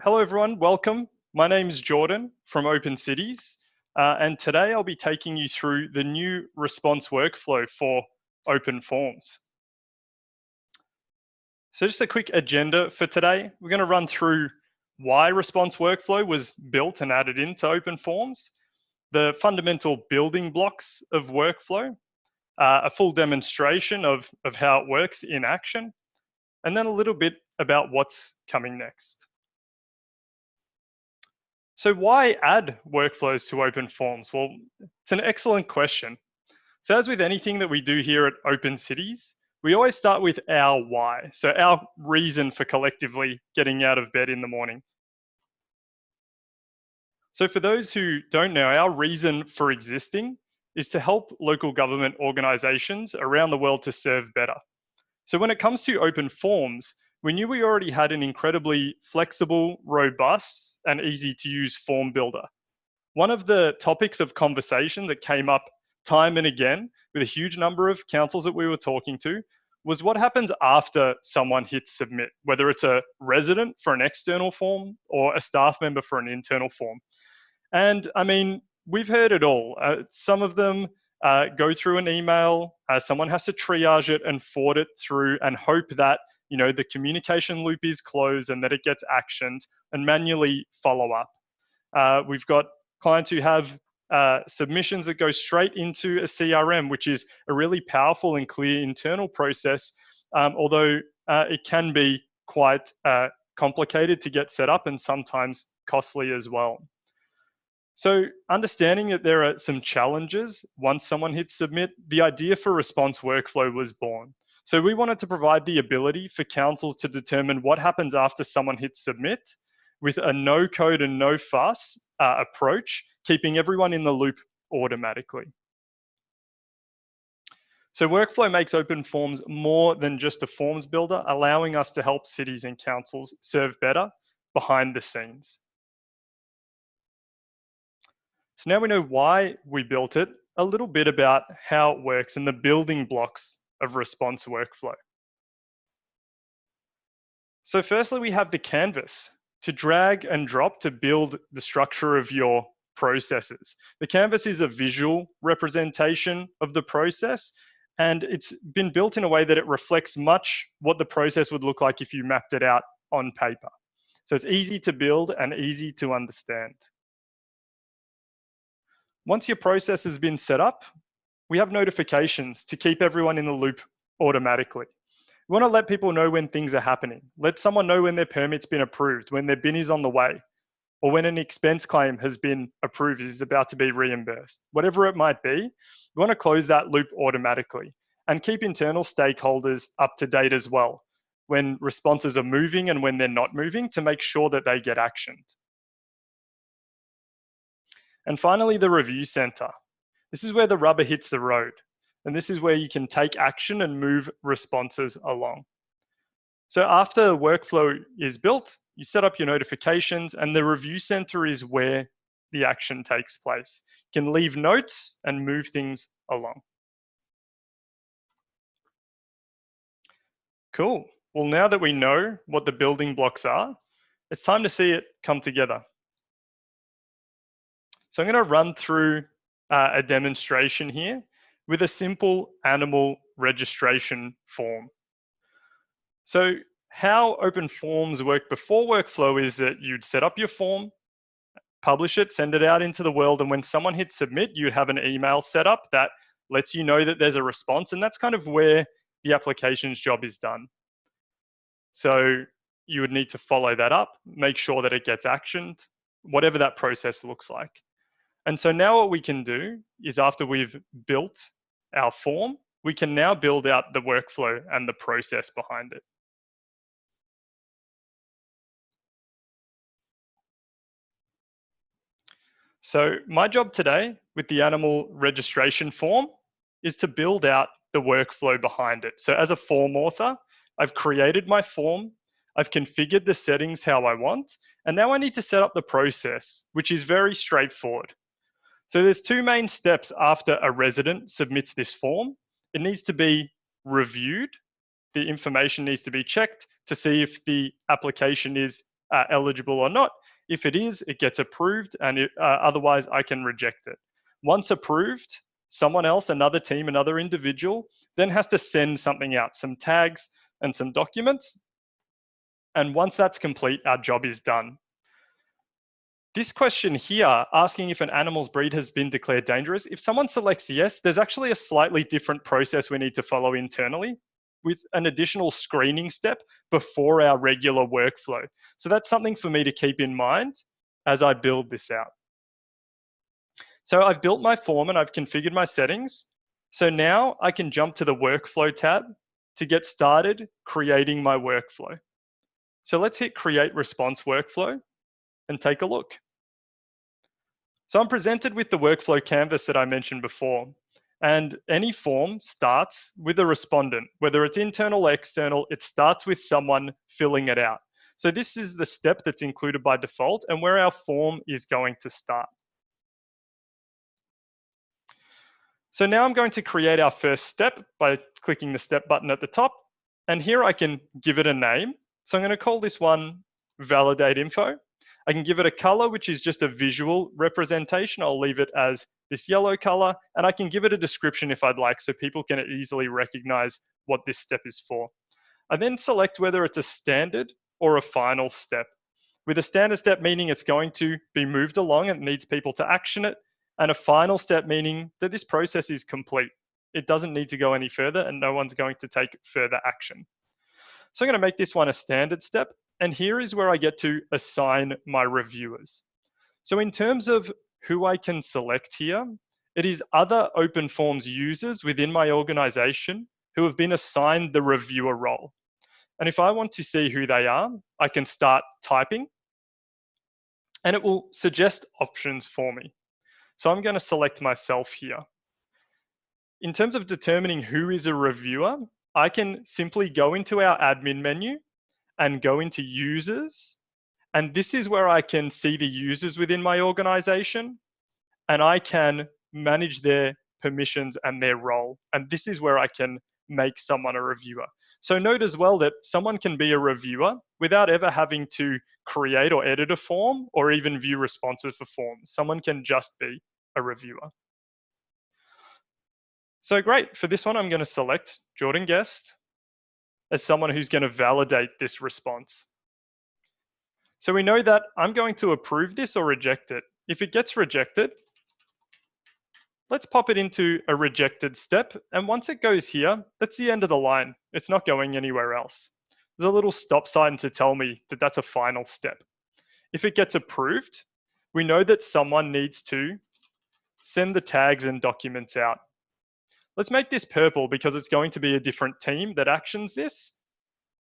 Hello everyone, welcome. My name is Jordan from Open Cities, and today I'll be taking you through the new response workflow for OpenForms. So just a quick agenda for today. We're going to run through why response workflow was built and added into OpenForms, the fundamental building blocks of workflow, a full demonstration of how it works in action, and then a little bit about what's coming next. So why add workflows to OpenForms? Well, it's an excellent question. So as with anything that we do here at Open Cities, we always start with our why. So our reason for collectively getting out of bed in the morning. So for those who don't know, our reason for existing is to help local government organizations around the world to serve better. So when it comes to OpenForms, we knew we already had an incredibly flexible, robust, and easy to use form builder. One of the topics of conversation that came up time and again with a huge number of councils that we were talking to was what happens after someone hits submit, whether it's a resident for an external form or a staff member for an internal form. And I mean, we've heard it all. Some of them go through an email, someone has to triage it and forward it through and hope that the communication loop is closed and that it gets actioned and manually follow up. We've got clients who have submissions that go straight into a CRM, which is a really powerful and clear internal process, although it can be quite complicated to get set up and sometimes costly as well. So understanding that there are some challenges once someone hits submit, the idea for response workflow was born. So we wanted to provide the ability for councils to determine what happens after someone hits submit with a no code and no fuss approach, keeping everyone in the loop automatically. So workflow makes OpenForms more than just a forms builder, allowing us to help cities and councils serve better behind the scenes. So now we know why we built it, a little bit about how it works and the building blocks of response workflow. So firstly, we have the canvas to drag and drop to build the structure of your processes. The canvas is a visual representation of the process, and it's been built in a way that it reflects much what the process would look like if you mapped it out on paper. So it's easy to build and easy to understand. Once your process has been set up, we have notifications to keep everyone in the loop automatically. We want to let people know when things are happening. Let someone know when their permit's been approved, when their bin is on the way, or when an expense claim has been approved, is about to be reimbursed. Whatever it might be, we want to close that loop automatically and keep internal stakeholders up to date as well when responses are moving and when they're not moving to make sure that they get actioned. And finally, the review center. This is where the rubber hits the road. And this is where you can take action and move responses along. So after the workflow is built, you set up your notifications and the review center is where the action takes place. You can leave notes and move things along. Cool. Well, now that we know what the building blocks are, it's time to see it come together. So I'm going to run through a demonstration here with a simple animal registration form. So how OpenForms worked before workflow is that you'd set up your form, publish it, send it out into the world, and when someone hits submit, you'd have an email set up that lets you know that there's a response, and that's kind of where the application's job is done. So you would need to follow that up, make sure that it gets actioned, whatever that process looks like. And so now what we can do is after we've built our form, we can now build out the workflow and the process behind it. So my job today with the animal registration form is to build out the workflow behind it. So as a form author, I've created my form, I've configured the settings how I want, and now I need to set up the process, which is very straightforward. So there's two main steps after a resident submits this form. It needs to be reviewed. The information needs to be checked to see if the application is eligible or not. If it is, it gets approved, and otherwise I can reject it. Once approved, someone else, another team, another individual, then has to send something out, some tags and some documents. And once that's complete, our job is done. This question here, asking if an animal's breed has been declared dangerous, if someone selects yes, there's actually a slightly different process we need to follow internally with an additional screening step before our regular workflow. So that's something for me to keep in mind as I build this out. So I've built my form and I've configured my settings. So now I can jump to the workflow tab to get started creating my workflow. So let's hit create response workflow and take a look. So I'm presented with the workflow canvas that I mentioned before. And any form starts with a respondent, whether it's internal or external, it starts with someone filling it out. So this is the step that's included by default and where our form is going to start. So now I'm going to create our first step by clicking the step button at the top. And here I can give it a name. So I'm going to call this one validate info. I can give it a color, which is just a visual representation. I'll leave it as this yellow color, and I can give it a description if I'd like so people can easily recognize what this step is for. I then select whether it's a standard or a final step. With a standard step meaning it's going to be moved along and it needs people to action it, and a final step meaning that this process is complete. It doesn't need to go any further and no one's going to take further action. So I'm going to make this one a standard step, and here is where I get to assign my reviewers. So in terms of who I can select here, it is other OpenForms users within my organization who have been assigned the reviewer role. And if I want to see who they are, I can start typing and it will suggest options for me. So I'm going to select myself here. In terms of determining who is a reviewer, I can simply go into our admin menu and go into users. And this is where I can see the users within my organization and I can manage their permissions and their role. And this is where I can make someone a reviewer. So note as well that someone can be a reviewer without ever having to create or edit a form or even view responses for forms. Someone can just be a reviewer. So great, for this one, I'm going to select Jordan Guest as someone who's going to validate this response. So we know that I'm going to approve this or reject it. If it gets rejected, let's pop it into a rejected step. And once it goes here, that's the end of the line. It's not going anywhere else. There's a little stop sign to tell me that that's a final step. If it gets approved, we know that someone needs to send the tags and documents out. Let's make this purple because it's going to be a different team that actions this.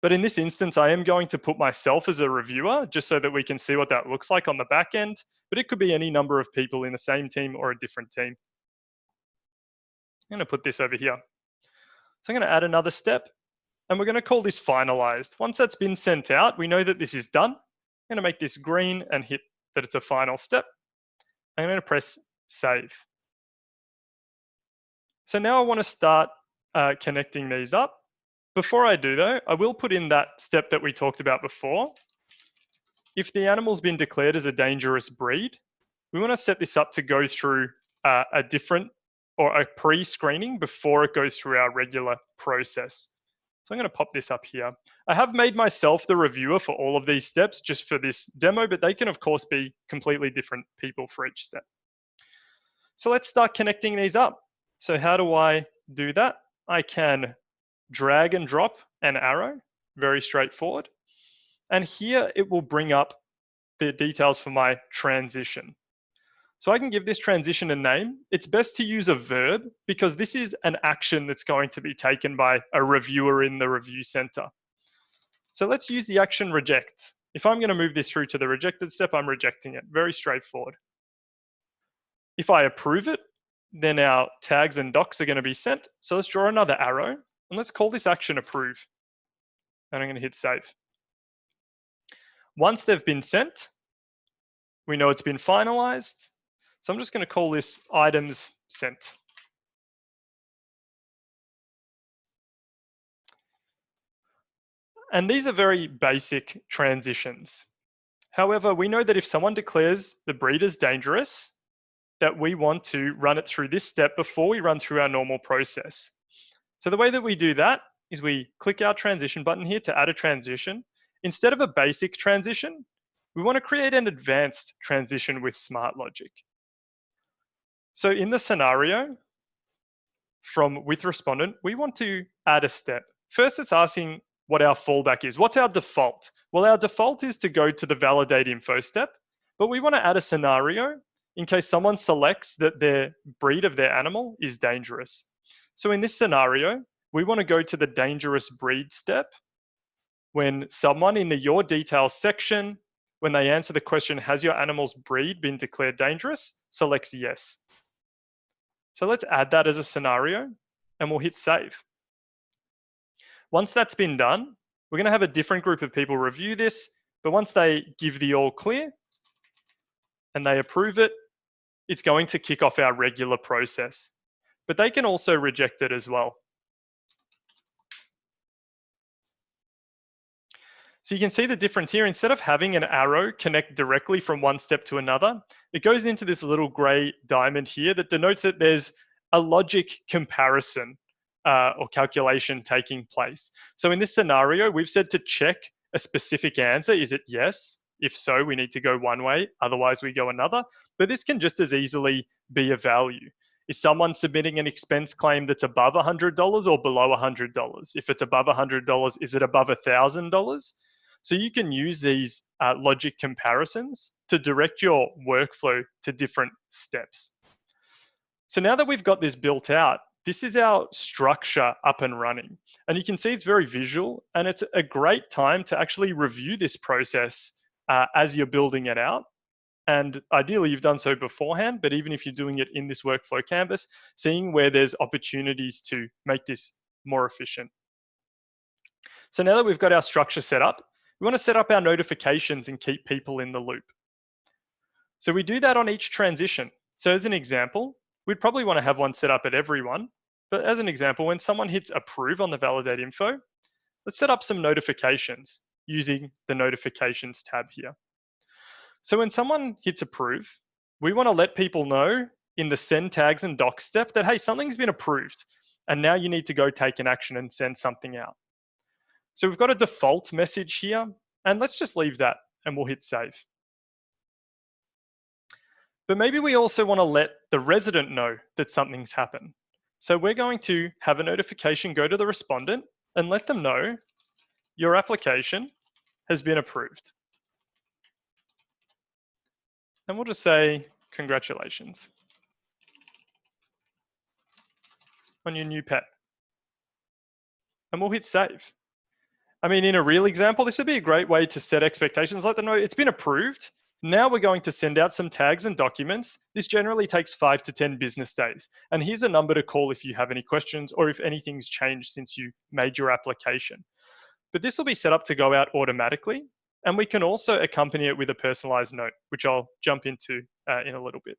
But in this instance, I am going to put myself as a reviewer just so that we can see what that looks like on the back end. But it could be any number of people in the same team or a different team. I'm going to put this over here. So I'm going to add another step and we're going to call this finalized. Once that's been sent out, we know that this is done. I'm going to make this green and hit that it's a final step. I'm going to press save. So now I want to start connecting these up. Before I do though, I will put in that step that we talked about before. If the animal's been declared as a dangerous breed, we want to set this up to go through a different or a pre-screening before it goes through our regular process. So I'm going to pop this up here. I have made myself the reviewer for all of these steps just for this demo, but they can of course be completely different people for each step. So let's start connecting these up. So how do I do that? I can drag and drop an arrow, very straightforward. And here it will bring up the details for my transition. So I can give this transition a name. It's best to use a verb because this is an action that's going to be taken by a reviewer in the review center. So let's use the action reject. If I'm going to move this through to the rejected step, I'm rejecting it. Very straightforward. If I approve it, then our tags and docs are going to be sent. So let's draw another arrow and let's call this action approve. And I'm going to hit save. Once they've been sent, we know it's been finalized. So I'm just going to call this items sent. And these are very basic transitions. However, we know that if someone declares the breed as dangerous, that we want to run it through this step before we run through our normal process. So the way that we do that is we click our transition button here to add a transition. Instead of a basic transition, we want to create an advanced transition with smart logic. So in the scenario from with respondent, we want to add a step. First, it's asking what our fallback is. What's our default? Well, our default is to go to the validate info step, but we want to add a scenario in case someone selects that their breed of their animal is dangerous. So in this scenario, we want to go to the dangerous breed step when someone in the your details section, when they answer the question, has your animal's breed been declared dangerous, selects yes. So let's add that as a scenario and we'll hit save. Once that's been done, we're going to have a different group of people review this, but once they give the all clear and they approve it, it's going to kick off our regular process. But they can also reject it as well. So you can see the difference here. Instead of having an arrow connect directly from one step to another, it goes into this little gray diamond here that denotes that there's a logic comparison or calculation taking place. So in this scenario, we've said to check a specific answer. Is it yes? If so, we need to go one way. Otherwise, we go another. But this can just as easily be a value. Is someone submitting an expense claim that's above $100 or below $100? If it's above $100, is it above $1,000? So you can use these logic comparisons to direct your workflow to different steps. So now that we've got this built out, this is our structure up and running. And you can see it's very visual, and it's a great time to actually review this process as you're building it out. And ideally, you've done so beforehand, but even if you're doing it in this workflow canvas, seeing where there's opportunities to make this more efficient. So now that we've got our structure set up, we want to set up our notifications and keep people in the loop. So we do that on each transition. So as an example, we'd probably want to have one set up at everyone. But as an example, when someone hits approve on the validate info, let's set up some notifications using the notifications tab here. So when someone hits approve, we want to let people know in the send tags and docs step that, hey, something's been approved and now you need to go take an action and send something out. So we've got a default message here, and let's just leave that and we'll hit save. But maybe we also want to let the resident know that something's happened. So we're going to have a notification go to the respondent and let them know your application has been approved. And we'll just say, congratulations on your new pet. And we'll hit save. I mean, in a real example, this would be a great way to set expectations. Let them know it's been approved. Now we're going to send out some tags and documents. This generally takes 5 to 10 business days. And here's a number to call if you have any questions or if anything's changed since you made your application. But this will be set up to go out automatically. And we can also accompany it with a personalized note, which I'll jump into in a little bit.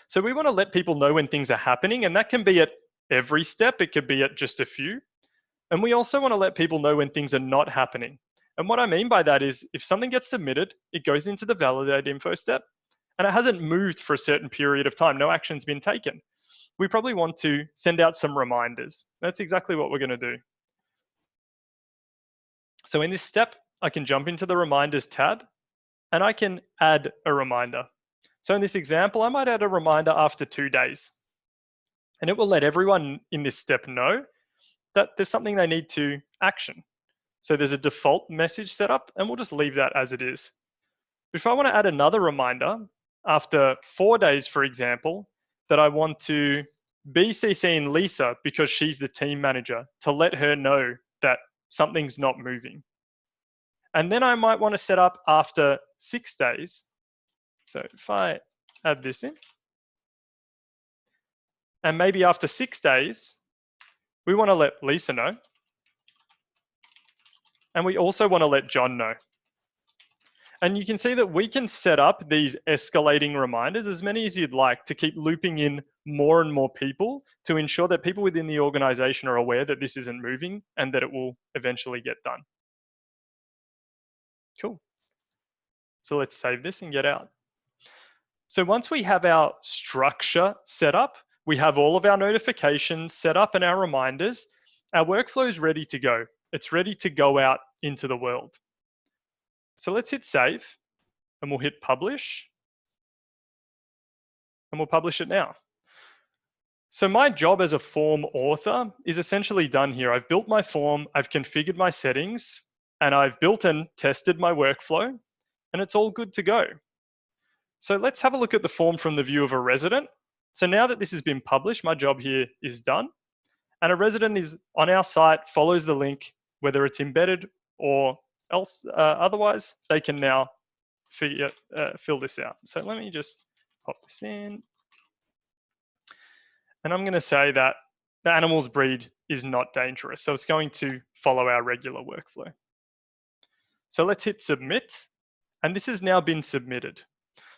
So we want to let people know when things are happening, and that can be at every step. It could be at just a few. And we also want to let people know when things are not happening. And what I mean by that is if something gets submitted, it goes into the validate info step and it hasn't moved for a certain period of time. No action's been taken. We probably want to send out some reminders. That's exactly what we're going to do. So in this step, I can jump into the reminders tab and I can add a reminder. So in this example, I might add a reminder after 2 days. And it will let everyone in this step know that there's something they need to action. So there's a default message set up, and we'll just leave that as it is. If I want to add another reminder after 4 days, for example, that I want to BCC in Lisa because she's the team manager to let her know that something's not moving. And then I might want to set up after 6 days. So if I add this in, and maybe after 6 days, we want to let Lisa know. And we also want to let John know. And you can see that we can set up these escalating reminders, as many as you'd like, to keep looping in more and more people to ensure that people within the organization are aware that this isn't moving and that it will eventually get done. Cool. So let's save this and get out. So once we have our structure set up, we have all of our notifications set up and our reminders, our workflow is ready to go. It's ready to go out into the world. So let's hit save and we'll hit publish and we'll publish it now. So my job as a form author is essentially done here. I've built my form, I've configured my settings, and I've built and tested my workflow, and it's all good to go. So let's have a look at the form from the view of a resident. So now that this has been published, my job here is done. And a resident is on our site, follows the link, whether it's embedded or else. Otherwise, they can now fill this out. So let me just pop this in. And I'm going to say that the animal's breed is not dangerous. So it's going to follow our regular workflow. So let's hit submit. And this has now been submitted.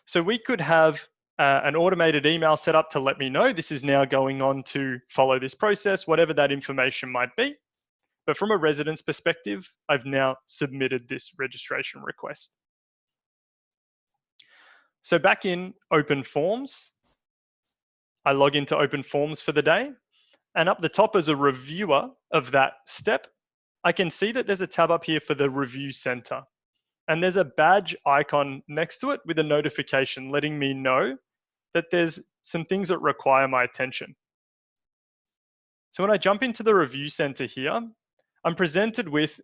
So we could have an automated email set up to let me know this is now going on to follow this process, whatever that information might be. But from a resident's perspective, I've now submitted this registration request. So back in OpenForms, I log into OpenForms for the day. And up the top as a reviewer of that step, I can see that there's a tab up here for the review center. And there's a badge icon next to it with a notification letting me know that there's some things that require my attention. So when I jump into the review center here, I'm presented with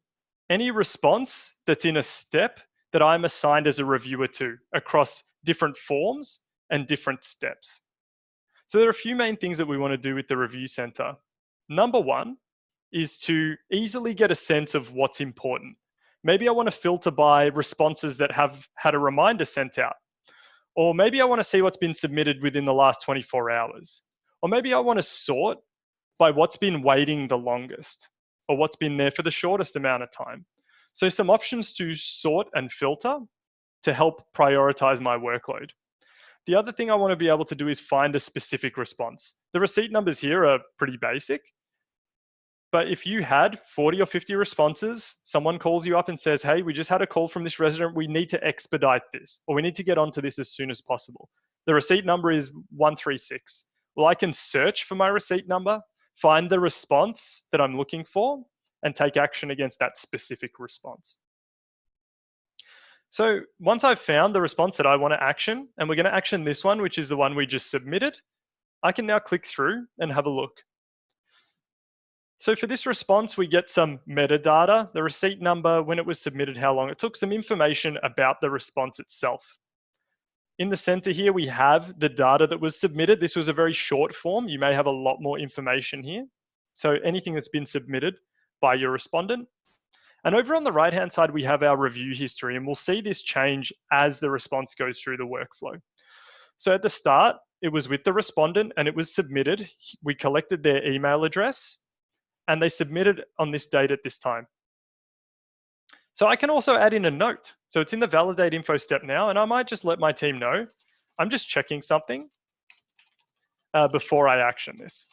any response that's in a step that I'm assigned as a reviewer to across different forms and different steps. So there are a few main things that we want to do with the review center. Number one is to easily get a sense of what's important. Maybe I want to filter by responses that have had a reminder sent out. Or maybe I want to see what's been submitted within the last 24 hours. Or maybe I want to sort by what's been waiting the longest or what's been there for the shortest amount of time. So some options to sort and filter to help prioritize my workload. The other thing I want to be able to do is find a specific response. The receipt numbers here are pretty basic. But if you had 40 or 50 responses, someone calls you up and says, hey, we just had a call from this resident, we need to expedite this, or we need to get onto this as soon as possible. The receipt number is 136. Well, I can search for my receipt number, find the response that I'm looking for, and take action against that specific response. So once I've found the response that I want to action, and we're going to action this one, which is the one we just submitted, I can now click through and have a look. So for this response, we get some metadata, the receipt number, when it was submitted, how long it took, some information about the response itself. In the center here, we have the data that was submitted. This was a very short form. You may have a lot more information here. So anything that's been submitted by your respondent. And over on the right-hand side, we have our review history, and we'll see this change as the response goes through the workflow. So at the start, it was with the respondent and it was submitted. We collected their email address and they submitted on this date at this time. So I can also add in a note. So it's in the validate info step now, and I might just let my team know I'm just checking something before I action this.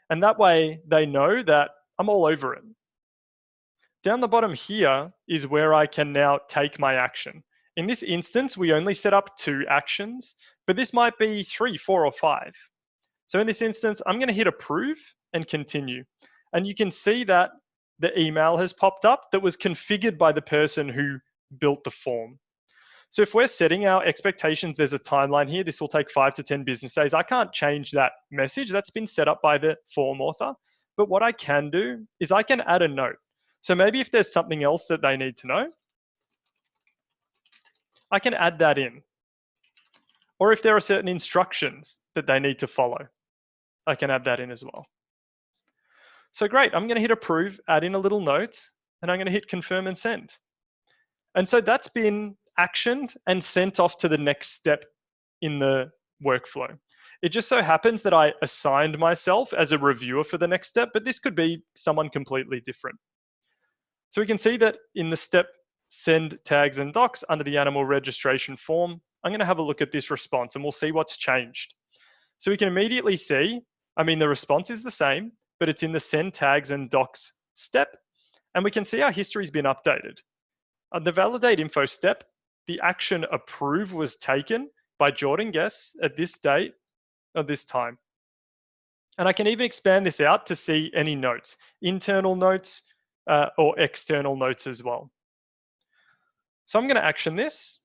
And that way they know that I'm all over it. Down the bottom here is where I can now take my action. In this instance, we only set up 2 actions, but this might be 3, 4, or 5. So in this instance, I'm going to hit approve and continue. And you can see that the email has popped up that was configured by the person who built the form. So if we're setting our expectations, there's a timeline here. This will take 5 to 10 business days. I can't change that message. That's been set up by the form author. But what I can do is I can add a note. So maybe if there's something else that they need to know, I can add that in. Or if there are certain instructions that they need to follow, I can add that in as well. So great, I'm going to hit approve, add in a little note, and I'm going to hit confirm and send. And so that's been actioned and sent off to the next step in the workflow. It just so happens that I assigned myself as a reviewer for the next step, but this could be someone completely different. So we can see that in the step send tags and docs under the animal registration form, I'm going to have a look at this response and we'll see what's changed. So we can immediately see, the response is the same, but it's in the send tags and docs step. And we can see our history's been updated. The validate info step the action approve was taken by Jordan Guess at this date of this time. And I can even expand this out to see any notes, internal notes or external notes as well. So I'm going to action this.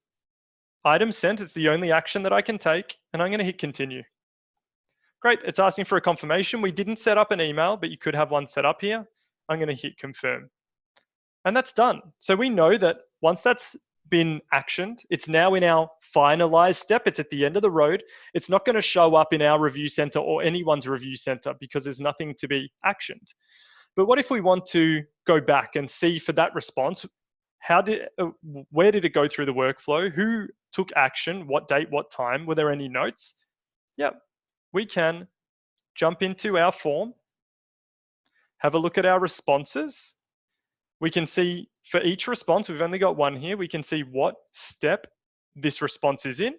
Item sent is the only action that I can take, and I'm going to hit continue. Great, it's asking for a confirmation. We didn't set up an email, but you could have one set up here. I'm going to hit confirm. And that's done. So we know that once that's been actioned, it's now in our finalized step. It's at the end of the road. It's not going to show up in our review center or anyone's review center because there's nothing to be actioned. But what if we want to go back and see for that response, where did it go through the workflow? Who took action? What date, what time? Were there any notes? Yep, we can jump into our form, have a look at our responses. We can see for each response, we've only got one here, we can see what step this response is in,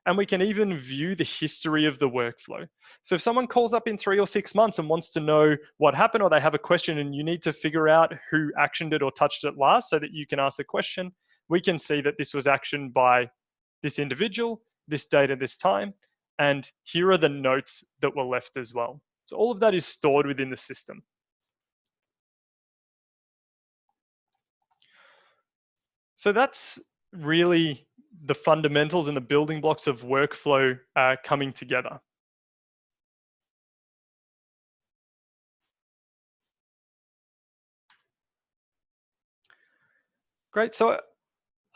and we can even view the history of the workflow. So if someone calls up in 3 or 6 months and wants to know what happened, or they have a question and you need to figure out who actioned it or touched it last so that you can ask the question, we can see that this was actioned by this individual, this date at this time, and here are the notes that were left as well. So all of that is stored within the system. So that's really the fundamentals and the building blocks of workflow coming together. Great. So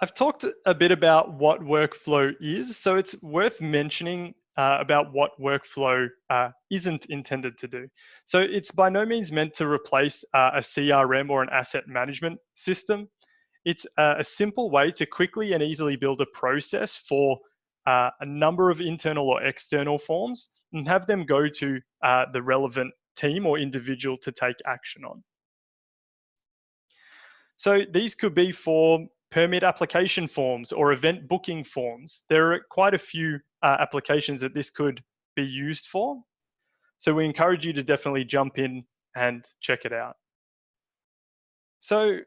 I've talked a bit about what workflow is. So it's worth mentioning about what workflow isn't intended to do. So it's by no means meant to replace a CRM or an asset management system. It's a simple way to quickly and easily build a process for a number of internal or external forms and have them go to the relevant team or individual to take action on. So these could be for permit application forms or event booking forms. There are quite a few applications that this could be used for. So we encourage you to definitely jump in and check it out. So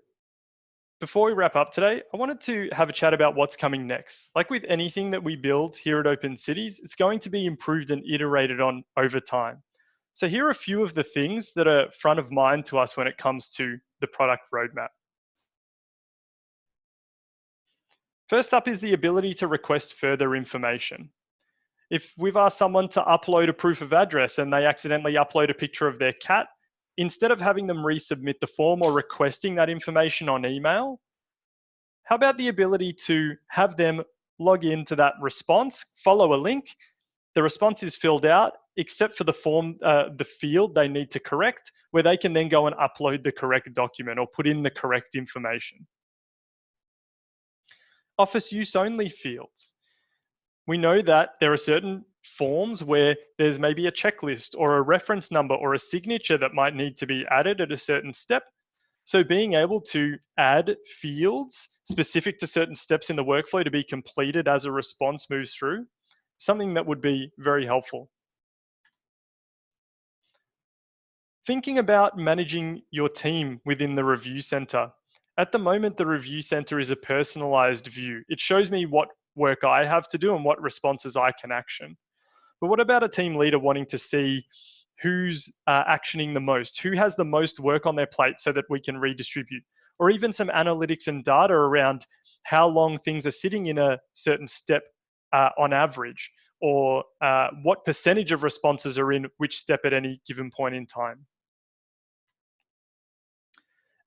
before we wrap up today, I wanted to have a chat about what's coming next. Like with anything that we build here at Open Cities, it's going to be improved and iterated on over time. So here are a few of the things that are front of mind to us when it comes to the product roadmap. First up is the ability to request further information. If we've asked someone to upload a proof of address and they accidentally upload a picture of their cat, instead of having them resubmit the form or requesting that information on email, how about the ability to have them log into that response, follow a link, the response is filled out, except for the form, the field they need to correct, where they can then go and upload the correct document or put in the correct information. Office use only fields. We know that there are certain forms where there's maybe a checklist or a reference number or a signature that might need to be added at a certain step. So being able to add fields specific to certain steps in the workflow to be completed as a response moves through, something that would be very helpful. Thinking about managing your team within the review center. At the moment, the review center is a personalized view. It shows me what work I have to do and what responses I can action. But what about a team leader wanting to see who's actioning the most, who has the most work on their plate so that we can redistribute, or even some analytics and data around how long things are sitting in a certain step on average, or what percentage of responses are in which step at any given point in time.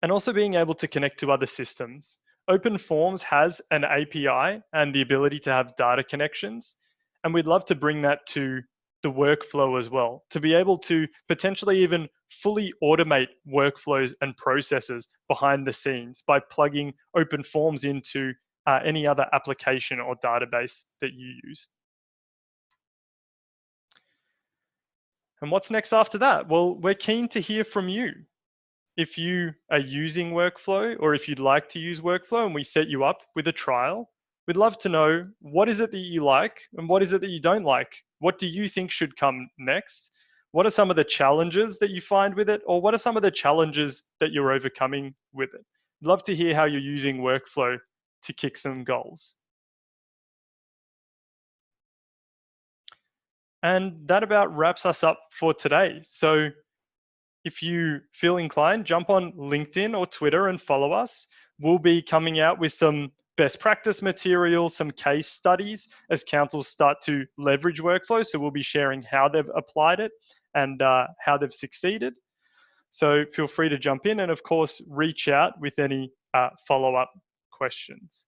And also being able to connect to other systems. OpenForms has an API and the ability to have data connections. And we'd love to bring that to the workflow as well, to be able to potentially even fully automate workflows and processes behind the scenes by plugging OpenForms into any other application or database that you use. And what's next after that? Well, we're keen to hear from you. If you are using workflow or if you'd like to use workflow and we set you up with a trial, we'd love to know what is it that you like and what is it that you don't like? What do you think should come next? What are some of the challenges that you find with it? Or what are some of the challenges that you're overcoming with it? I'd love to hear how you're using workflow to kick some goals. And that about wraps us up for today. So if you feel inclined, jump on LinkedIn or Twitter and follow us. We'll be coming out with some best practice materials, some case studies as councils start to leverage workflow. So we'll be sharing how they've applied it and how they've succeeded. So feel free to jump in and, of course, reach out with any follow up questions.